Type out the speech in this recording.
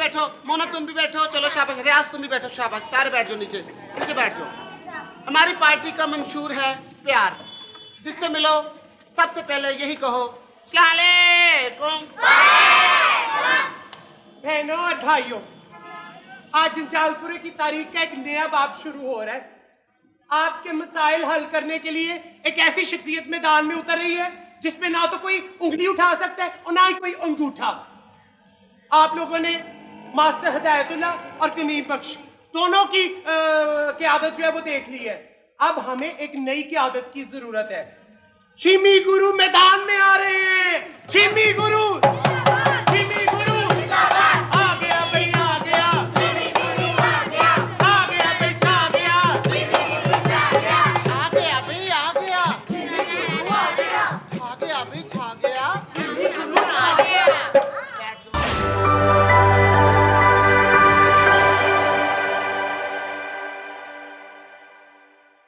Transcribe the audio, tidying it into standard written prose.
बैठो, मोना तुम भी बैठो, चलो शाबाश, रियाज तुम भी बैठो, शाबाश, सारे बैठ जाओ नीचे, नीचे बैठ जाओ। हमारी पार्टी का मंशूर है प्यार, जिससे मिलो सबसे पहले यही कहो अस्सलाम वालेकुम। बहनों और भाइयों, आज जंजालपुरे की तारीख का एक नया बाब शुरू हो रहा है। आपके मसाइल हल करने के लिए एक ऐसी शख्सियत मैदान में उतर रही है जिसमें ना तो कोई उंगली उठा सकता है और ना ही कोई अंगूठा। आप लोगों ने मास्टर हिदायतुल्लाह और कनीम बख्श दोनों की क़यादत जो है वो देख ली है। अब हमें एक नई क़यादत की जरूरत है। चिमी गुरु मैदान में आ रहे हैं। चिमी गुरु, चिमी गुरु आ गया भाई, आ गया। चिमी गुरु आ गया, छा गया भाई, छा गया। चिमी गुरु छा गया, आ गया भाई, आ गया, चिमी गुरु आ गया, छा गया भाई, छा गया।